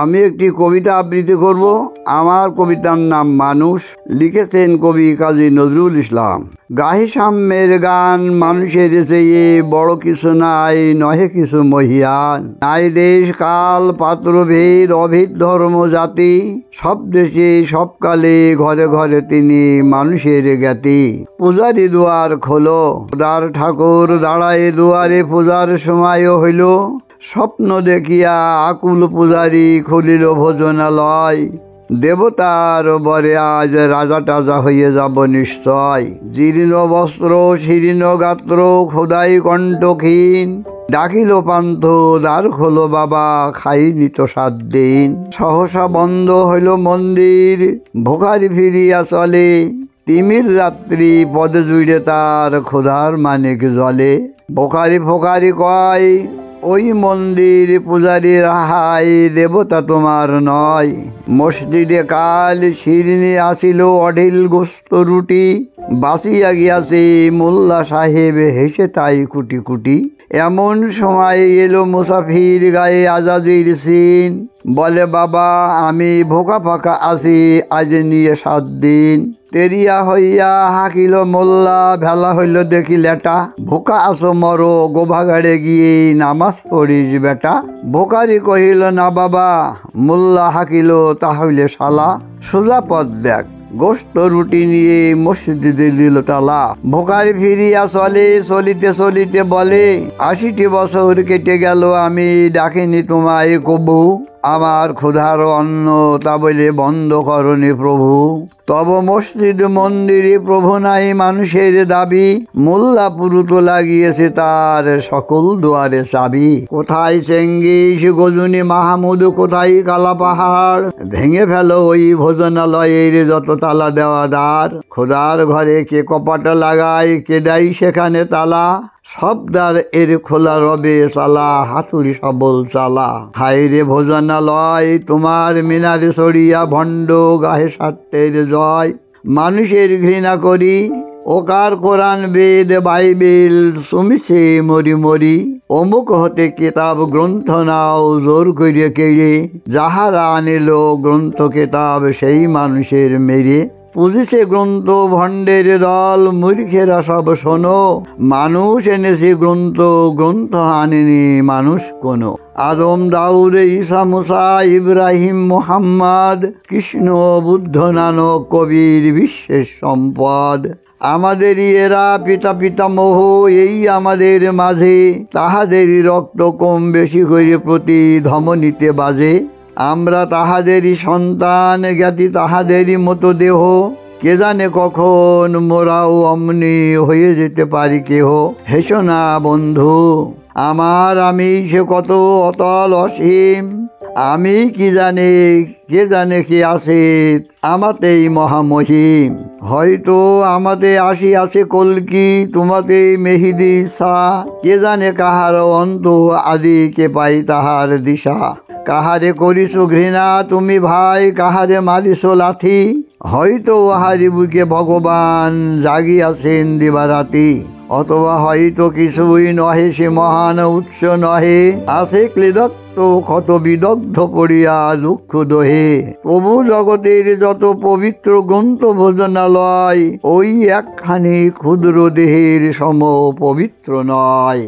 আমি একটি কবিতা আবৃত্তি করব। আমার কবিতার নাম মানুষ। লিখেছেন কবি কাজী নজরুল ইসলাম। গাহি সাম্যের গান মানুষের চেয়ে বড় কিছু নাই, নহে কিছু মহিয়ান। নাই দেশ কাল পাত্রভেদ অভেদ ধর্ম জাতি, সব দেশে সব কালে ঘরে ঘরে তিনি মানুষের জ্ঞাতি। পূজারি দুয়ার খোলো, খোদার ঠাকুর দাঁড়ায় দুয়ারে, পূজার সময় হইল। স্বপ্ন দেখিয়া আকুল পূজারি খুলিল ভোজনালয়। দেবতার বরে আজ রাজা টাজা হয়ে যাব নিশ্চয়। জীর্ণ বস্ত্র শীর্ণ গাত্র খোদাই কণ্ঠক্ষীণ, ডাকিল পান্থ দ্বার খোলো বাবা, খাইনি তো 7 দিন। সহসা বন্ধ হইল মন্দির, ভোকারি ফিরিয়া চলে। তিমির রাত্রি পদে জুড়ে তার ক্ষুধার মানিক জলে। ভোকারি ফোকারি কয় ওই মন্দির পূজারি রাহাই, দেবতা তোমার নয়। মসজিদে কাল শিরনি আসিল অঢিল গোস্ত রুটি, বাঁচিয়া গিয়াছে মোল্লা সাহেব হেসে তাই কুটি কুটি। এমন সময় এলো মুসাফির গায়ে আজাদির সিন, বলে বাবা আমি ভোকা ফাঁকা আছি আজ নিয়ে 7 দিন। তেরিয়া হইয়া হাকিল মোল্লা, ভেলা হইল দেখি লেটা। ভোকা আসো মরো গোভাগাড়ে গিয়ে নামাজ পড়িস বেটা। ভোকারি কহিল না বাবা, মোল্লা হাকিল তাহলে শালা। সোজা পথ দেখ, গোস্ত রুটি নিয়ে মসজিদে দিল তালা। ভোকারি ফিরিয়া চলে, চলিতে চলিতে বলে 80টি বছর কেটে গেল আমি ডাকিনি তোমায় কবু। আমার ক্ষুধার অন্ন তা বলে বন্ধ করনি প্রভু। তব মসজিদ মন্দিরে প্রভু নাই মানুষের দাবি, মোল্লা পুরুত লাগিয়েছে তার সকল দুয়ারে চাবি। কোথায় চেঙ্গিস গজনী মাহমুদ, কোথায় কালা পাহাড়, ভেঙে ফেলো ওই ভোজনালয়ের যত তালা দেওয়া দ্বার। খোদার ঘরে কে কপাট লাগায়, কে দেয় সেখানে তালা। সব দ্বার এর খোলা রবে চালা, হাতুড়ি সবল চালা। হায় রে ভোজনালয় তোমার মিনারে ছড়িয়া ভণ্ড গাহে স্বার্থের জয়। মানুষের ঘৃণা করি ওকার কোরআন বেদ বাইবেল সুমিছে মরি মরি। অমুক হতে কিতাব গ্রন্থ নাও জোর করিয়া কেড়ে, যাহারা আনিল গ্রন্থ কিতাব সেই মানুষের মেরে। পুজিছে গ্রন্থ ভণ্ডের দল, মূর্খেরা সব শোনো। মানুষ এনেছে গ্রন্থ, গ্রন্থ আনেনি মানুষ কোনো। আদম দাউদ ঈসা মুসা ইব্রাহিম মুহাম্মদ, কৃষ্ণ বুদ্ধ নানক কবির বিশ্বের সম্পদ। আমাদেরই এরা পিতা পিতামহ এই আমাদের মাঝে, তাহাদেরই রক্ত কম বেশি করে প্রতি ধমনীতে বাজে। আমরা তাহাদেরই সন্তান, জ্ঞাতি তাহাদেরই মতো দেহ। কে জানে কখন মোরাও অমনি হয়ে যেতে পারি কেহ। হেসো না বন্ধু আমার, আমি সে কত অতল অসীম। আমি কি জানে কে জানে কে আছে আমাতেই মহামহিম। হয়তো আমাতে আসিয়াছে কলকি, তোমাতে মেহিদি সা। কে জানে কাহার অন্ত আদি, কে পাই তাহার দিশা। কাহারে করিস ঘৃণা তুমি ভাই, কাহারে মারিস লাথি। হয়তো ওহারি বুকে ভগবান জাগিয়াছেন দিবারাতি। অথবা হয়তো কিছুই নহে সে মহান উৎস নহে, আছে ক্লেদত্ত ক্ষত বিদগ্ধ পড়িয়া দুঃখ দোহে। প্রভু জগতের যত পবিত্র গ্রন্থ ভোজনালয়, ওই একখানি ক্ষুদ্র দেহের সম পবিত্র নয়।